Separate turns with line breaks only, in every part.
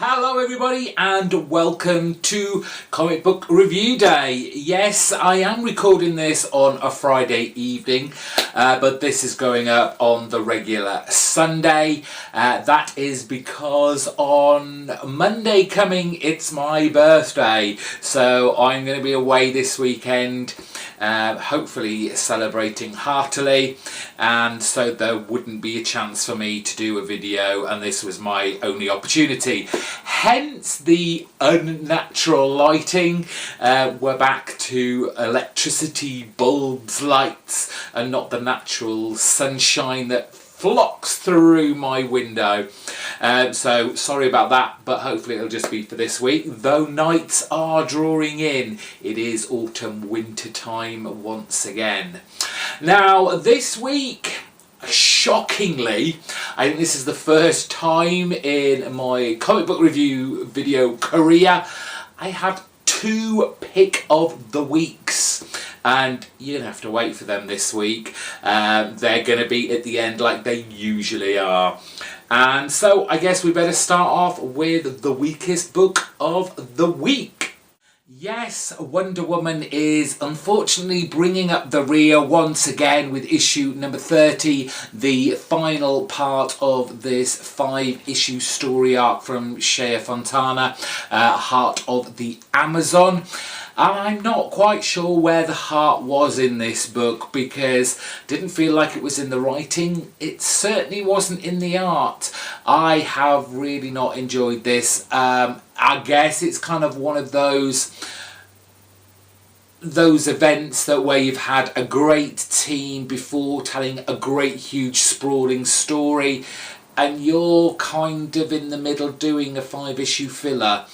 Hello everybody and welcome to Comic Book Review Day. Yes, I am recording this on a Friday evening, but this is going up on the regular Sunday. That is because on Monday coming it's my birthday, so I'm going to be away this weekend, hopefully celebrating heartily, and so there wouldn't be a chance for me to do a video, and this was my only opportunity. Hence the unnatural lighting. We're back to electricity, bulbs, lights, and not the natural sunshine that flocks through my window. So sorry about that, but hopefully it'll just be for this week. Though nights are drawing in, it is autumn winter time once again. Now this week, shockingly, I think this is the first time in my comic book review video career I have two pick of the weeks, and you don't have to wait for them this week. They're going to be at the end like they usually are. And so I guess we better start off with the weakest book of the week. Yes, Wonder Woman is unfortunately bringing up the rear once again with issue number 30, the final part of this 5-issue story arc from Shea Fontana, Heart of the Amazon. And I'm not quite sure where the heart was in this book, because didn't feel like it was in the writing. It certainly wasn't in the art. I have really not enjoyed this. I guess it's kind of one of those events that where you've had a great team before telling a great huge sprawling story, and you're kind of in the middle doing a 5-issue filler.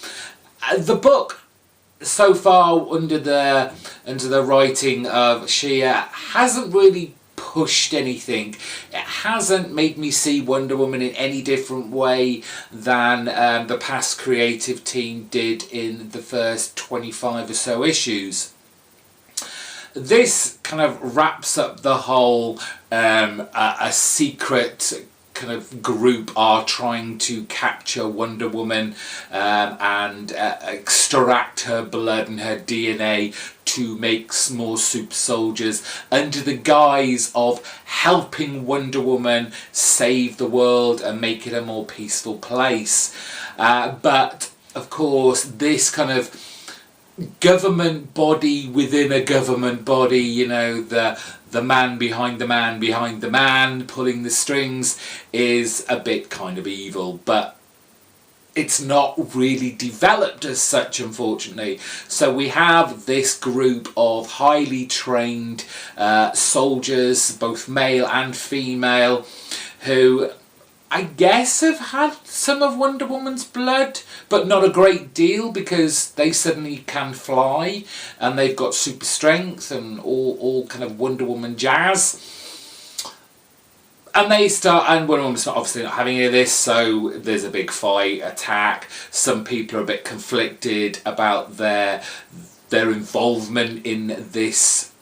The book so far under the writing of Shea hasn't really pushed anything. It hasn't made me see Wonder Woman in any different way than the past creative team did in the first 25 or so issues. This kind of wraps up the whole a secret kind of group are trying to capture Wonder Woman and extract her blood and her DNA to make more super soldiers under the guise of helping Wonder Woman save the world and make it a more peaceful place. But of course this kind of government body within a government body, you know, the man behind the man behind the man pulling the strings, is a bit kind of evil, but it's not really developed as such, unfortunately. So we have this group of highly trained soldiers, both male and female, who I guess have had some of Wonder Woman's blood, but not a great deal, because they suddenly can fly and they've got super strength and all kind of Wonder Woman jazz. And they start, and Wonder Woman's obviously not having any of this, so there's a big fight, attack. Some people are a bit conflicted about their involvement in this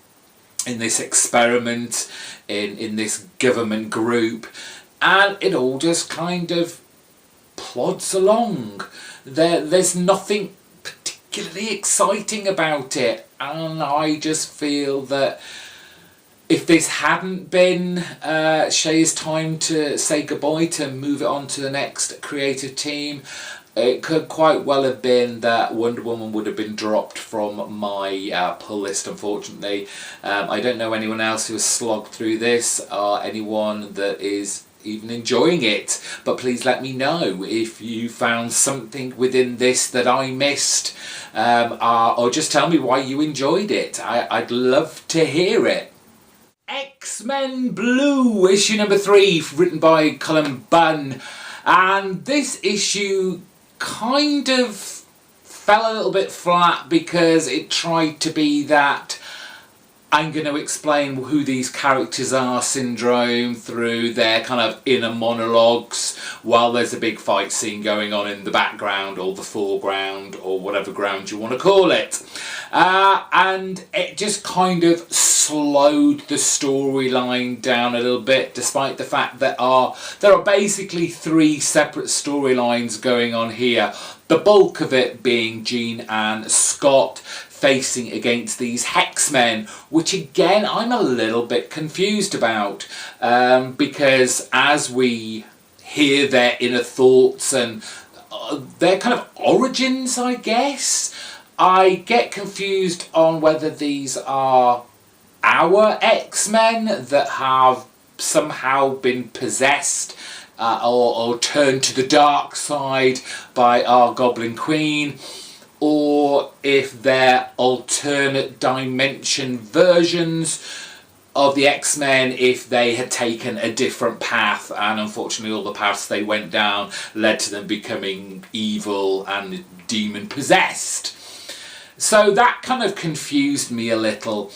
experiment, in this government group. And it all just kind of plods along. There's nothing particularly exciting about it. And I just feel that if this hadn't been Shea's time to say goodbye, to move it on to the next creative team, it could quite well have been that Wonder Woman would have been dropped from my pull list, unfortunately. I don't know anyone else who has slogged through this, or anyone that is even enjoying it, but please let me know if you found something within this that I missed, or just tell me why you enjoyed it. I'd love to hear it. XMen Blue, issue number 3, written by Cullen Bunn, and this issue kind of fell a little bit flat because it tried to be that I'm going to explain who these characters are syndrome through their kind of inner monologues, while there's a big fight scene going on in the background or the foreground or whatever ground you want to call it. And it just kind of slowed the storyline down a little bit, despite the fact that there are basically 3 separate storylines going on here. The bulk of it being Jean and Scott facing against these hexmen, which again I'm a little bit confused about, because as we hear their inner thoughts and their kind of origins, I guess, I get confused on whether these are our X-Men that have somehow been possessed or turned to the dark side by our Goblin Queen, or if they're alternate dimension versions of the X-Men if they had taken a different path, and unfortunately all the paths they went down led to them becoming evil and demon possessed. So that kind of confused me a little.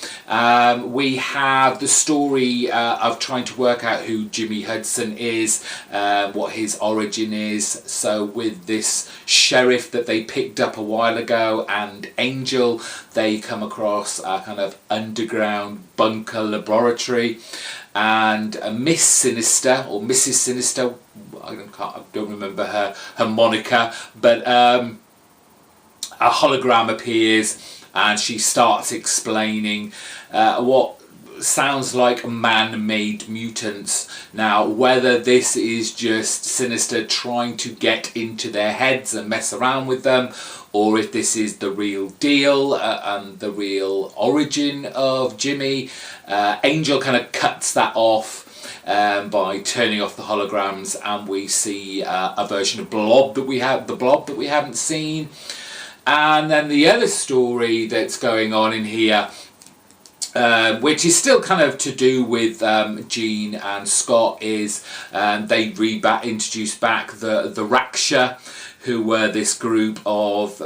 We have the story of trying to work out who Jimmy Hudson is, what his origin is. So with this sheriff that they picked up a while ago and Angel, they come across a kind of underground bunker laboratory, and Miss Sinister, or Mrs. Sinister, I don't remember her moniker, but a hologram appears and she starts explaining what sounds like man-made mutants. Now, whether this is just Sinister trying to get into their heads and mess around with them, or if this is the real deal and the real origin of Jimmy, Angel kind of cuts that off by turning off the holograms, and we see a version of the Blob that we haven't seen. And then the other story that's going on in here, which is still kind of to do with Jean and Scott, is they introduce back the Raksha, who were this group of,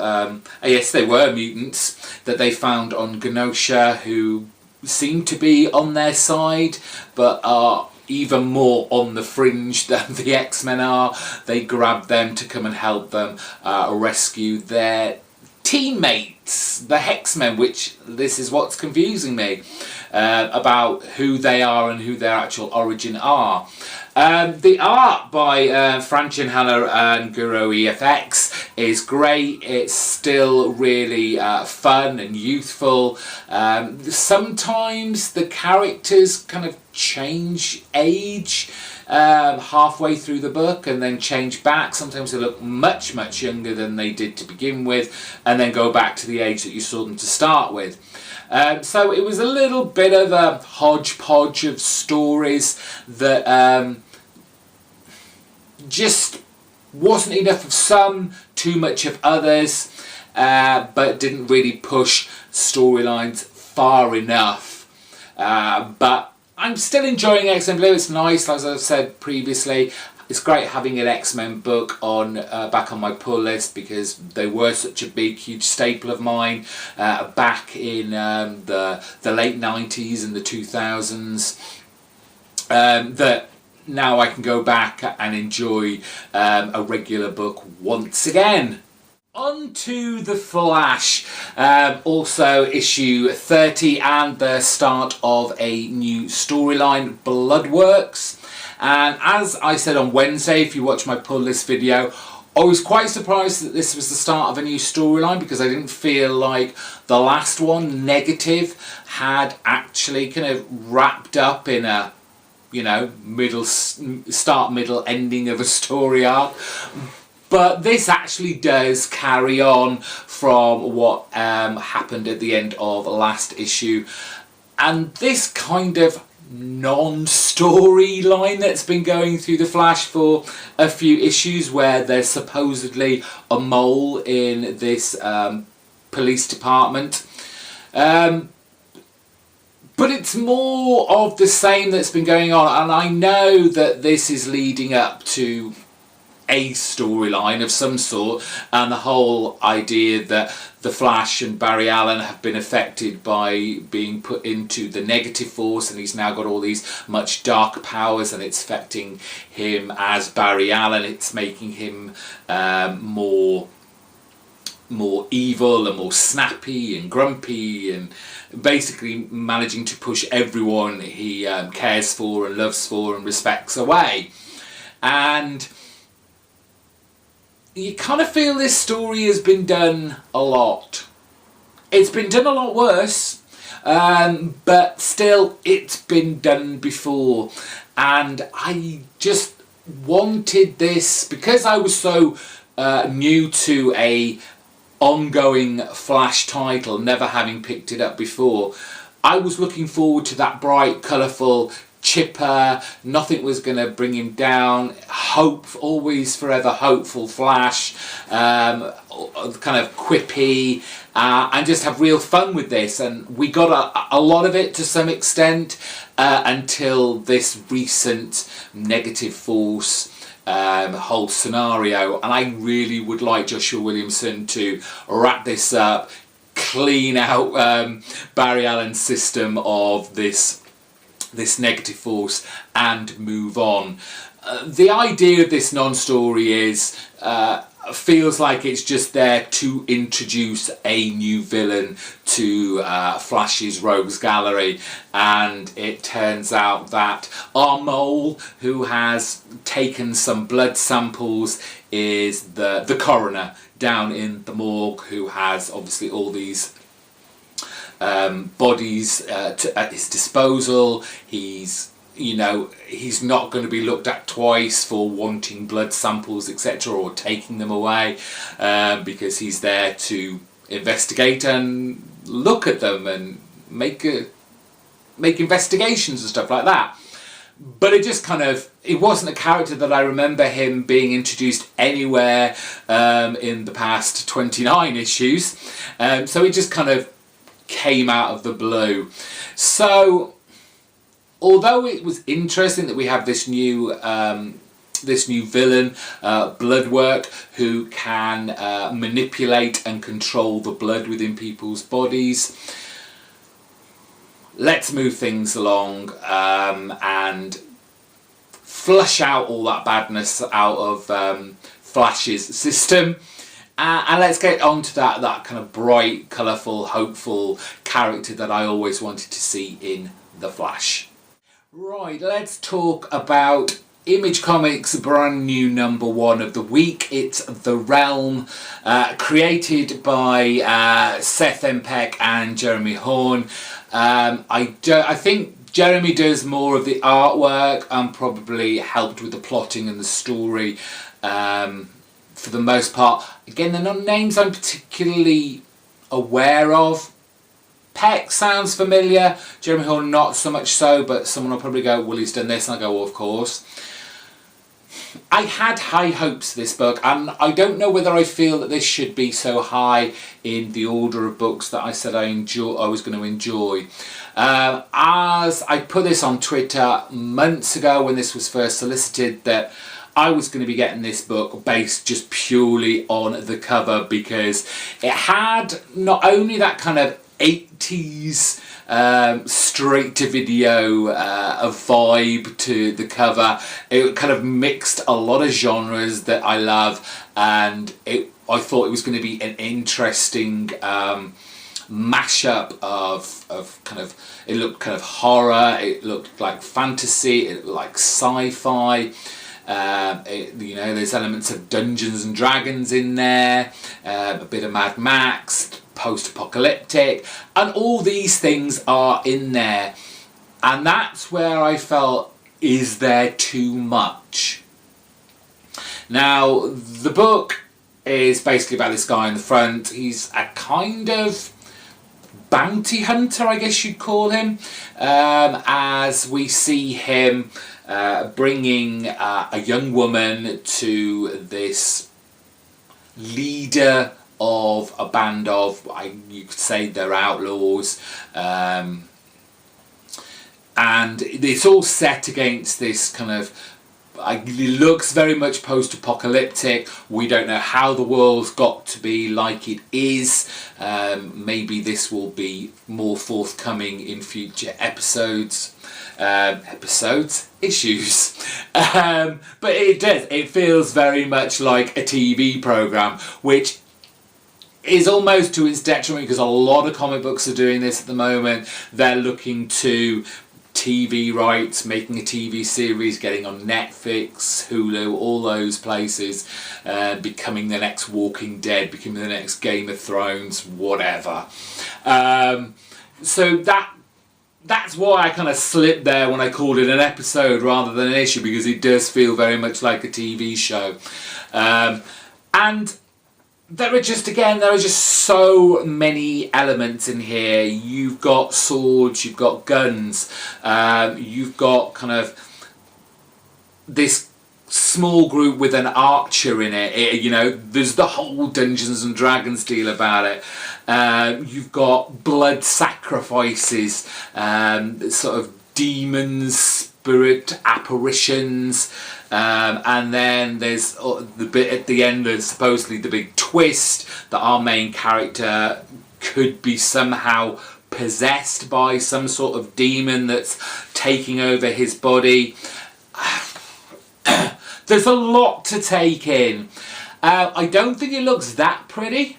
yes, they were mutants that they found on Genosha, who seem to be on their side, but are even more on the fringe than the X-Men are. They grabbed them to come and help them rescue their teammates, the Hexmen, which this is what's confusing me about who they are and who their actual origin are. The art by Frank and Hannah and Guro EFX is great. It's still really fun and youthful. Sometimes the characters kind of change age halfway through the book and then change back. Sometimes they look much younger than they did to begin with, and then go back to the age that you saw them to start with. So it was a little bit of a hodgepodge of stories that just wasn't enough of some, too much of others, but didn't really push storylines far enough. But I'm still enjoying XMen Blue. It's nice, as I've said previously. It's great having an X-Men book on back on my pull list, because they were such a big, huge staple of mine back in the late 90s and the 2000s, that now I can go back and enjoy a regular book once again. On to The Flash, also issue 30 and the start of a new storyline, Bloodworks. And as I said on Wednesday, if you watch my pull list video, I was quite surprised that this was the start of a new storyline, because I didn't feel like the last one, Negative, had actually kind of wrapped up in a, you know, start, middle, ending of a story arc. But this actually does carry on from what happened at the end of last issue. And this kind of non-storyline that's been going through The Flash for a few issues, where there's supposedly a mole in this police department. But it's more of the same that's been going on. And I know that this is leading up to a storyline of some sort, and the whole idea that the Flash and Barry Allen have been affected by being put into the negative force, and he's now got all these much darker powers, and it's affecting him as Barry Allen. It's making him more evil and more snappy and grumpy, and basically managing to push everyone he cares for and loves for and respects away. And you kind of feel this story has been done a lot. It's been done a lot worse, but still it's been done before. And I just wanted this, because I was so new to a ongoing Flash title, never having picked it up before. I was looking forward to that bright, colourful, chipper, nothing was going to bring him down, hope, always forever hopeful Flash, kind of quippy, and just have real fun with this. And we got a lot of it to some extent until this recent negative force whole scenario. And I really would like Joshua Williamson to wrap this up, clean out Barry Allen's system of this negative force, and move on. The idea of this non-story is feels like it's just there to introduce a new villain to Flash's Rogues Gallery, and it turns out that our mole, who has taken some blood samples, is the coroner down in the morgue, who has obviously all these bodies at his disposal. He's not going to be looked at twice for wanting blood samples, etc., or taking them away, because he's there to investigate and look at them and make investigations and stuff like that. But it just it wasn't a character that I remember him being introduced anywhere in the past 29 issues, so it just came out of the blue. So although it was interesting that we have this new villain, Bloodwork, who can manipulate and control the blood within people's bodies, let's move things along and flush out all that badness out of Flash's system. And let's get on to that kind of bright, colourful, hopeful character that I always wanted to see in The Flash. Right, let's talk about Image Comics' brand new #1 of the week. It's The Realm, created by Seth Empek and Jeremy Horn. I think Jeremy does more of the artwork and probably helped with the plotting and the story for the most part. Again, they're not names I'm particularly aware of. Peck sounds familiar, Jeremy Horn not so much so, but someone will probably go, well, he's done this, and I go, well, of course. I had high hopes for this book, and I don't know whether I feel that this should be so high in the order of books that I said I was going to enjoy. As I put this on Twitter months ago when this was first solicited, that I was going to be getting this book based just purely on the cover, because it had not only that kind of 80s straight to video a vibe to the cover, it kind of mixed a lot of genres that I love, and I thought it was going to be an interesting mashup of it looked kind of horror, it looked like fantasy, it looked like sci-fi. There's elements of Dungeons and Dragons in there, a bit of Mad Max, post-apocalyptic, and all these things are in there, and that's where I felt, is there too much? Now, the book is basically about this guy in the front. He's a kind of bounty hunter, I guess you'd call him, as we see him bringing a young woman to this leader of a band of, you could say they're outlaws, and it's all set against this kind of It looks very much post-apocalyptic. We don't know how the world's got to be like it is. Maybe this will be more forthcoming in future episodes. Issues. But it does. It feels very much like a TV program, which is almost to its detriment because a lot of comic books are doing this at the moment. They're looking to TV rights, making a TV series, getting on Netflix, Hulu, all those places, becoming the next Walking Dead, becoming the next Game of Thrones, whatever. So that's why I kind of slipped there when I called it an episode rather than an issue, because it does feel very much like a TV show. And there are just so many elements in here. You've got swords, you've got guns, you've got kind of this small group with an archer in it. You know, there's the whole Dungeons and Dragons deal about it. You've got blood sacrifices, sort of demons, spirit apparitions. And then there's the bit at the end, there's supposedly the big twist that our main character could be somehow possessed by some sort of demon that's taking over his body. There's a lot to take in. I don't think it looks that pretty.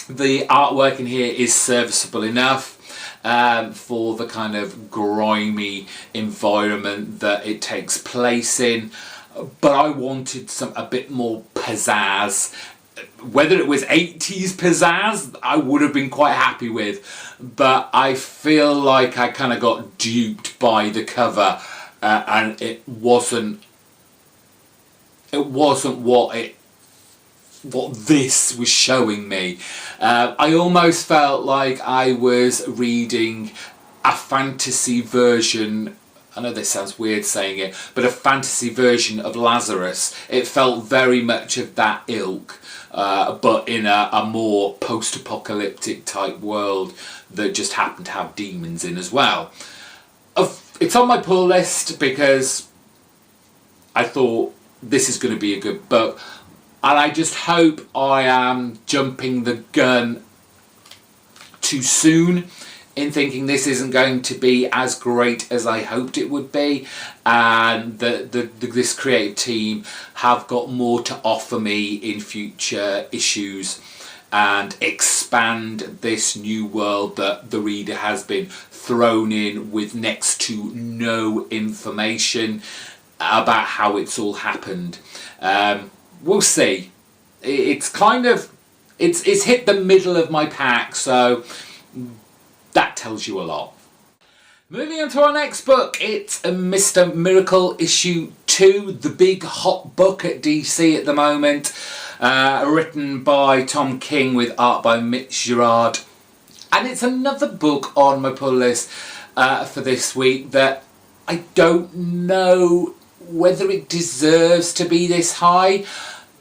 The artwork in here is serviceable enough. For the kind of grimy environment that it takes place in, but I wanted a bit more pizzazz. Whether it was 80s pizzazz, I would have been quite happy with, but I feel like I kind of got duped by the cover, and it wasn't what this was showing me. I almost felt like I was reading a fantasy version, I know this sounds weird saying it, but a fantasy version of Lazarus. It felt very much of that ilk, but in a more post-apocalyptic type world that just happened to have demons in as well. It's on my pull list because I thought this is going to be a good book. And I just hope I am jumping the gun too soon in thinking this isn't going to be as great as I hoped it would be, and that this creative team have got more to offer me in future issues and expand this new world that the reader has been thrown in with next to no information about how it's all happened. We'll see. It's kind of, it's hit the middle of my pack, so that tells you a lot. Moving on to our next book, it's Mr. Miracle issue 2, the big hot book at DC at the moment, written by Tom King with art by Mitch Gerads. And it's another book on my pull list for this week that I don't know whether it deserves to be this high.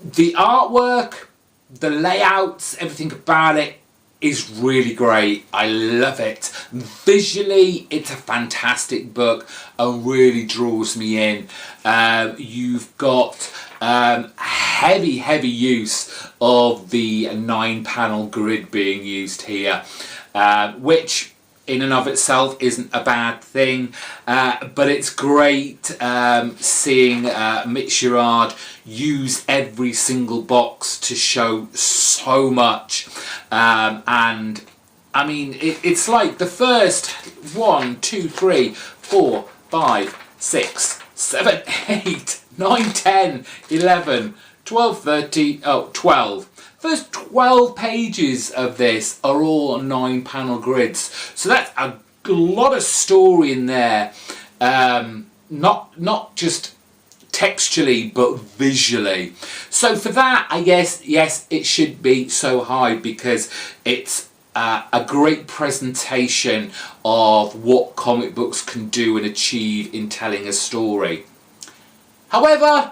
The artwork, the layouts, everything about it is really great. I love it. Visually, it's a fantastic book and really draws me in. You've got heavy use of the 9-panel grid being used here, which in and of itself isn't a bad thing, but it's great seeing Mitch Gerads use every single box to show so much, and I mean it's like the first 1, 2, 3, 4, 5, 6, 7, 8, 9, 10, 11, 12, 13, 12. First 12 pages of this are all 9-panel grids, so that's a lot of story in there, not just textually but visually. So for that, I guess, yes, it should be so high because it's a great presentation of what comic books can do and achieve in telling a story. However,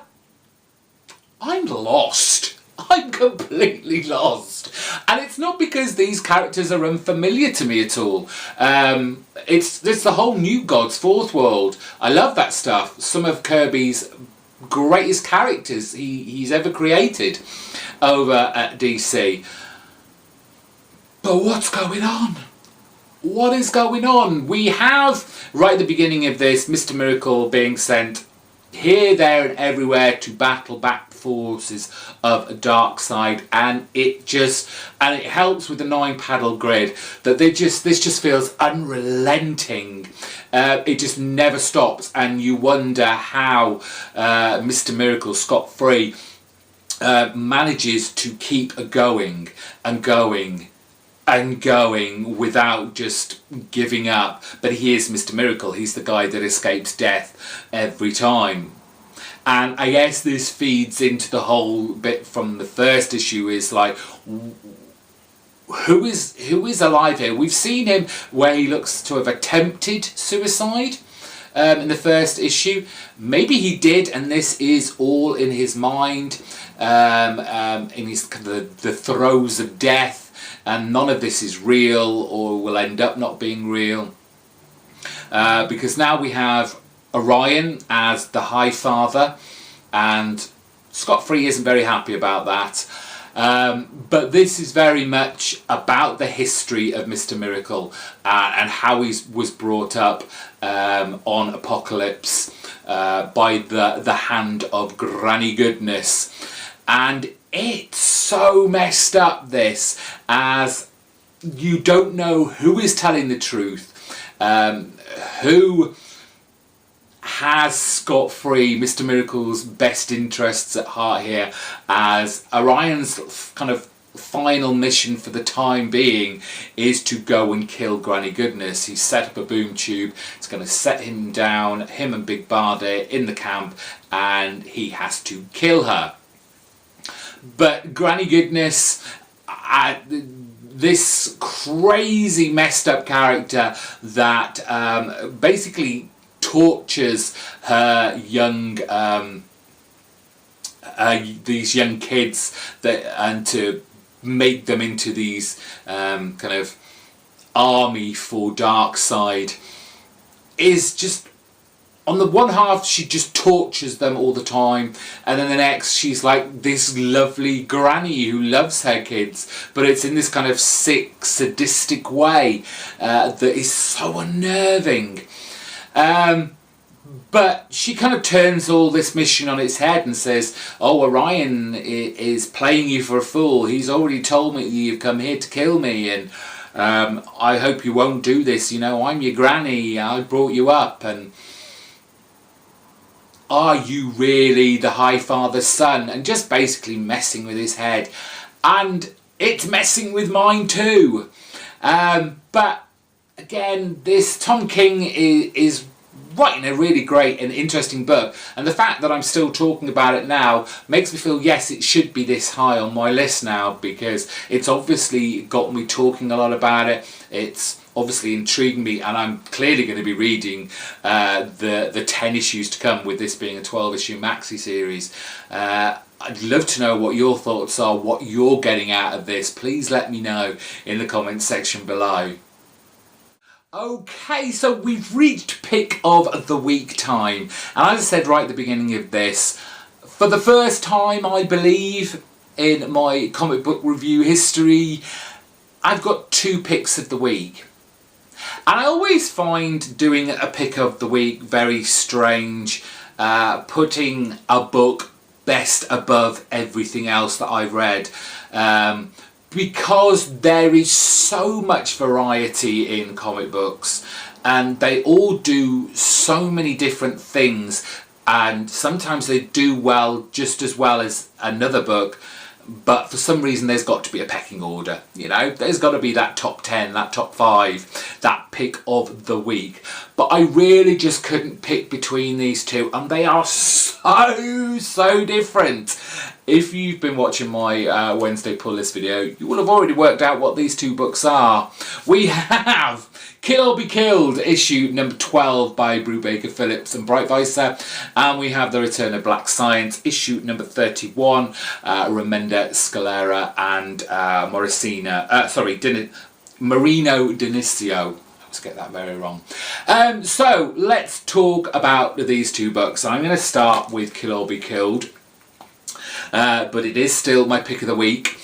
I'm lost. I'm completely lost. And it's not because these characters are unfamiliar to me at all. It's the whole New Gods, Fourth World. I love that stuff. Some of Kirby's greatest characters he's ever created over at DC. But what's going on? What is going on? We have, right at the beginning of this, Mr. Miracle being sent here, there and everywhere to battle back forces of Darkseid, and it helps with the 9-paddle grid that this just feels unrelenting. It just never stops, and you wonder how Mr. Miracle, scot-free, manages to keep going and going and going without just giving up. But he is Mr. Miracle. He's the guy that escapes death every time. And I guess this feeds into the whole bit from the first issue, is like, who is alive here? We've seen him where he looks to have attempted suicide in the first issue. Maybe he did, and this is all in his mind, in his the throes of death. And none of this is real, or will end up not being real, because now we have Orion as the High Father, and Scot-Free isn't very happy about that. But this is very much about the history of Mr. Miracle and how he was brought up on Apocalypse by the hand of Granny Goodness. And it's so messed up, this, as you don't know who is telling the truth, who has Scot-Free, Mr. Miracle's best interests at heart here, as Orion's kind of final mission for the time being is to go and kill Granny Goodness. He's set up a boom tube. It's going to set him down, him and Big Barda, in the camp, and he has to kill her. But Granny Goodness, this crazy messed up character that basically tortures her these young kids, and to make them into these kind of army for Darkseid, is just, on the one half, she just tortures them all the time, and then the next, she's like this lovely granny who loves her kids, but it's in this kind of sick, sadistic way that is so unnerving. But she kind of turns all this mission on its head and says, oh, Orion is playing you for a fool. He's already told me you've come here to kill me, and I hope you won't do this. You know, I'm your granny. I brought you up, and are you really the High Father's son? And just basically messing with his head. And it's messing with mine too. But again, this Tom King is writing a really great and interesting book. And the fact that I'm still talking about it now makes me feel, yes, it should be this high on my list now, because it's obviously got me talking a lot about it. It's obviously intriguing me, and I'm clearly going to be reading the 10 issues to come, with this being a 12-issue maxi series. I'd love to know what your thoughts are, what you're getting out of this. Please let me know in the comments section below. Okay, so we've reached pick of the week time, and as I said right at the beginning of this, for the first time, I believe, in my comic book review history, I've got 2 picks of the week. And I always find doing a pick of the week very strange, putting a book best above everything else that I've read, because there is so much variety in comic books, and they all do so many different things, and sometimes they do well, just as well as another book. But for some reason there's got to be a pecking order, you know, there's got to be that top 10, that top 5, that pick of the week. But I really just couldn't pick between these two, and they are so different. if you've been watching my Wednesday pull list video, you will have already worked out what these two books are. We have Kill or Be Killed, issue number 12 by Brubaker, Phillips and Breitweiser, and we have The Return of Black Science, issue number 31, Remenda Scalera and Marino Dinicio. Let's get that very wrong. So let's talk about these two books. I'm going to start with Kill or Be Killed, but it is still my pick of the week.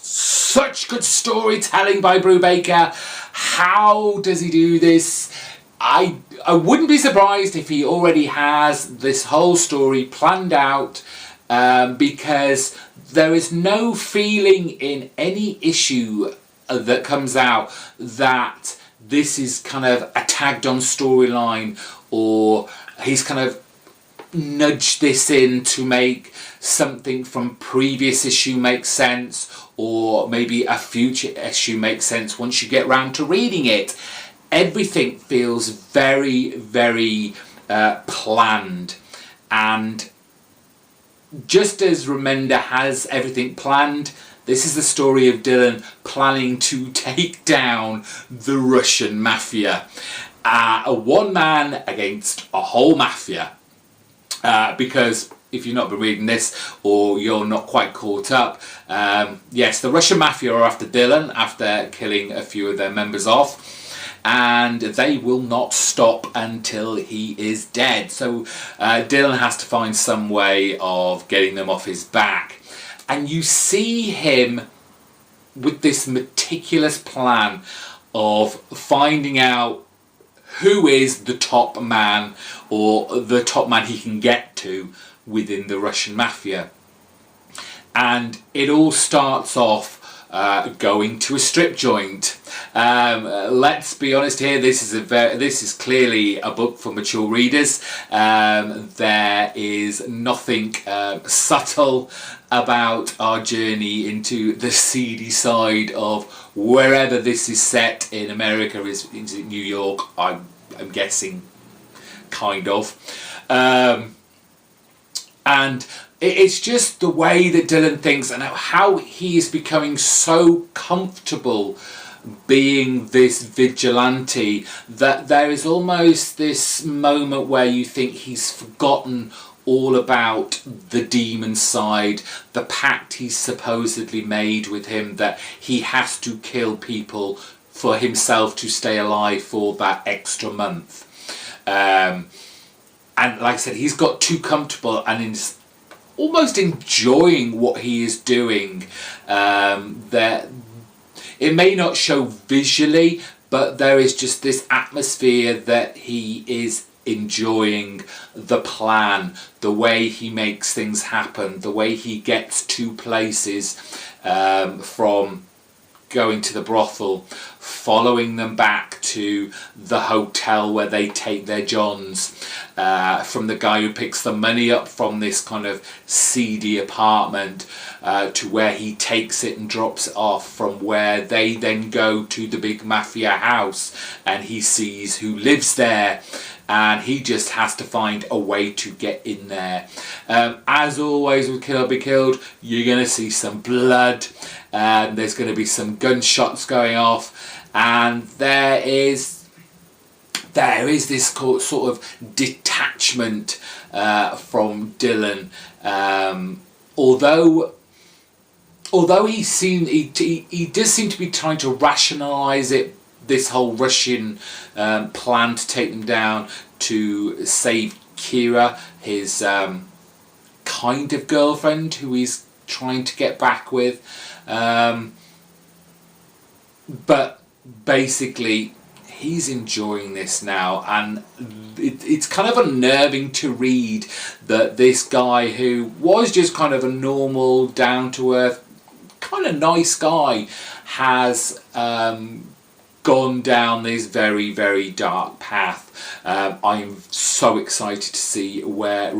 Such good storytelling by Brubaker. How does he do this? I wouldn't be surprised if he already has this whole story planned out, because there is no feeling in any issue that comes out that this is kind of a tagged on storyline, or he's kind of nudged this in to make something from previous issue make sense, or maybe a future issue make sense once you get round to reading it. Everything feels very, very planned, and just as Remenda has everything planned, this is the story of Dylan planning to take down the Russian mafia. A one man against a whole mafia. Because if you've not been reading this, or you're not quite caught up, yes, the Russian mafia are after Dylan after killing a few of their members off, and they will not stop until he is dead. So Dylan has to find some way of getting them off his back. And you see him with this meticulous plan of finding out who is the top man, or the top man he can get to within the Russian mafia. And it all starts off going to a strip joint. Let's be honest here, this is clearly a book for mature readers. There is nothing subtle about our journey into the seedy side of wherever this is set in America. Is it New York? I'm guessing, kind of. And it's just the way that Dylan thinks, and how he is becoming so comfortable being this vigilante that there is almost this moment where you think he's forgotten all about the demon side, the pact he's supposedly made with him, that he has to kill people for himself to stay alive for that extra month. And like I said, he's got too comfortable and is almost enjoying what he is doing. That it may not show visually, but there is just this atmosphere that he is enjoying the plan, the way he makes things happen, the way he gets to places, from going to the brothel, following them back to the hotel where they take their johns, from the guy who picks the money up from this kind of seedy apartment, to where he takes it and drops it off, from where they then go to the big mafia house and he sees who lives there, and he just has to find a way to get in there. As always with Kill or Be Killed, you're going to see some blood, there's going to be some gunshots going off, and there is this sort of detachment from Dylan. Although he does seem to be trying to rationalise it, this whole Russian plan to take them down to save Kira, his kind of girlfriend who he's trying to get back with. But basically he's enjoying this now, and it's kind of unnerving to read that this guy who was just kind of a normal, down-to-earth, kind of nice guy has gone down this very, very dark path. I'm so excited to see where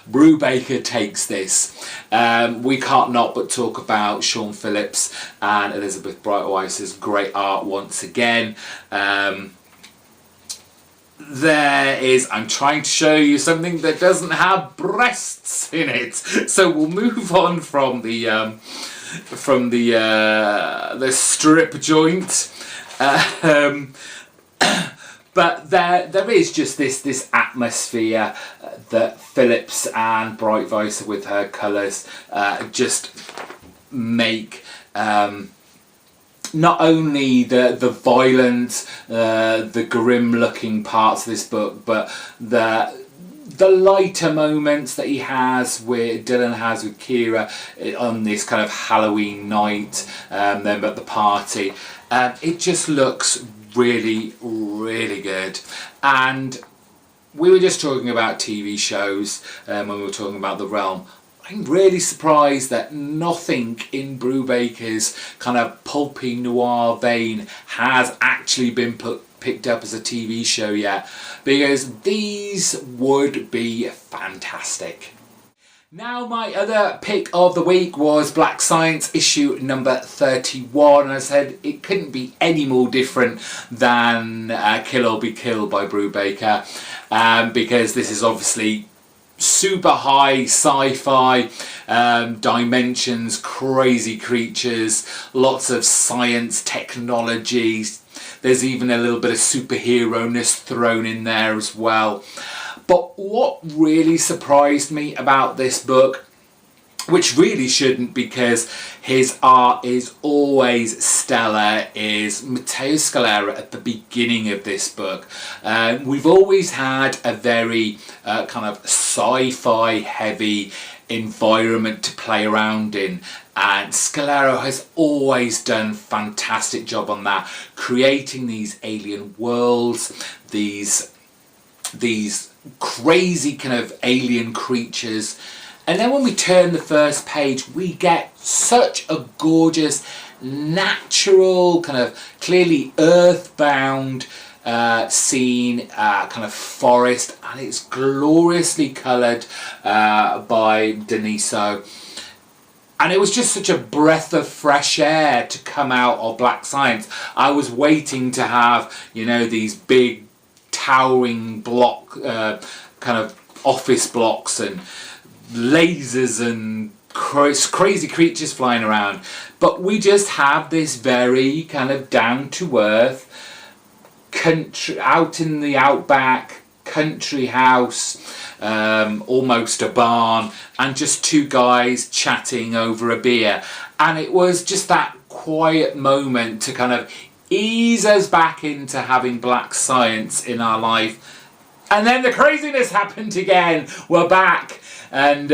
Brubaker takes this. We can't not but talk about Sean Phillips and Elizabeth Breitweiser's great art once again. there is, I'm trying to show you something that doesn't have breasts in it. So we'll move on from the strip joint. But there is just this atmosphere that Phillips and Bright Vice with her colours just make not only the violent, the grim looking parts of this book, but the lighter moments that Dylan has with Kira on this kind of Halloween night, them at the party. It just looks really, really good. And we were just talking about TV shows when we were talking about The Realm. I'm really surprised that nothing in Brubaker's kind of pulpy noir vein has actually been picked up as a TV show yet, because these would be fantastic. Now, my other pick of the week was Black Science issue number 31, and I said it couldn't be any more different than Kill or Be Killed by Brubaker, because this is obviously super high sci-fi dimensions, crazy creatures, lots of science, technology. There's even a little bit of superhero-ness thrown in there as well. But what really surprised me about this book, which really shouldn't because his art is always stellar, is Matteo Scalera at the beginning of this book. We've always had a very kind of sci-fi heavy environment to play around in, and Scalera has always done a fantastic job on that, creating these alien worlds, these crazy kind of alien creatures. And then when we turn the first page, we get such a gorgeous, natural, kind of clearly earthbound scene, kind of forest, and it's gloriously coloured by Deniso. And it was just such a breath of fresh air to come out of Black Science. I was waiting to have, these big towering block, kind of office blocks and lasers and crazy creatures flying around, but we just have this very kind of down to earth country, out in the outback country house, almost a barn, and just two guys chatting over a beer. And it was just that quiet moment to kind of ease us back into having Black Science in our life. And then the craziness happened again. We're back, and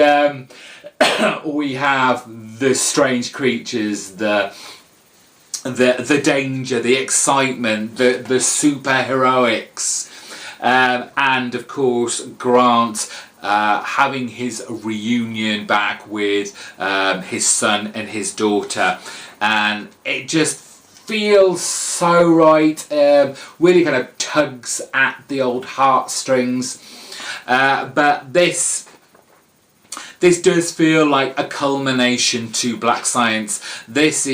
we have the strange creatures, the danger, the excitement, the superheroics, and of course Grant having his reunion back with his son and his daughter, and it just feels so right. Really kind of tugs at the old heartstrings, but this does feel like a culmination to Black Science. This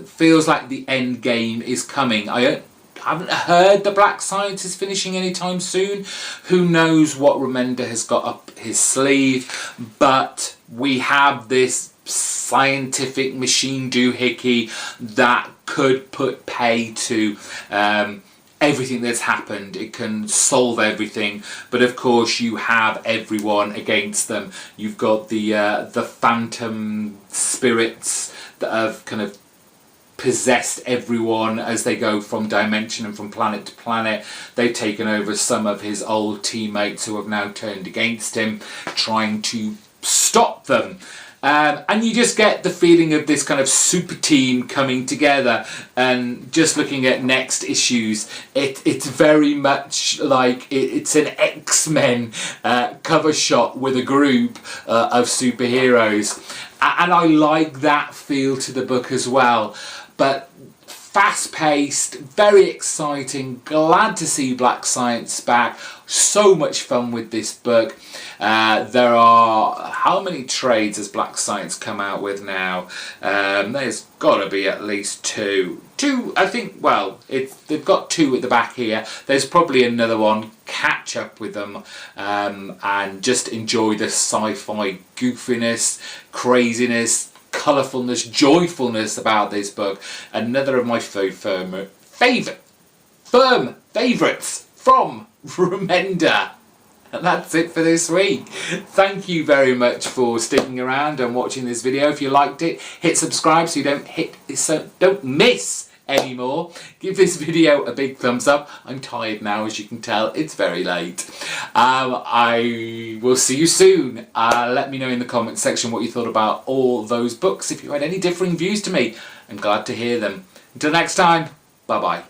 feels like the end game is coming. I haven't heard that Black Science is finishing anytime soon. Who knows what Remender has got up his sleeve, but we have this scientific machine doohickey that could put pay to everything that's happened. It can solve everything, but of course you have everyone against them. You've got the phantom spirits that have kind of possessed everyone as they go from dimension and from planet to planet. They've taken over some of his old teammates who have now turned against him, trying to stop them. And you just get the feeling of this kind of super team coming together. And just looking at next issues, it's very much like it's an X-Men cover shot with a group of superheroes. And I like that feel to the book as well. But fast-paced, very exciting, glad to see Black Science back. so much fun with this book. There are, how many trades has Black Science come out with now? There's got to be at least two. I think, well, they've got two at the back here. There's probably another one. Catch up with them and just enjoy the sci-fi goofiness, craziness, colourfulness, joyfulness about this book. Another of my firm favourites from Remender. And that's it for this week. Thank you very much for sticking around and watching this video. If you liked it, hit subscribe so you don't miss anymore. Give this video a big thumbs up. I'm tired now, as you can tell. It's very late. I will see you soon. Let me know in the comments section what you thought about all those books. If you had any differing views to me, I'm glad to hear them. Until next time, bye bye.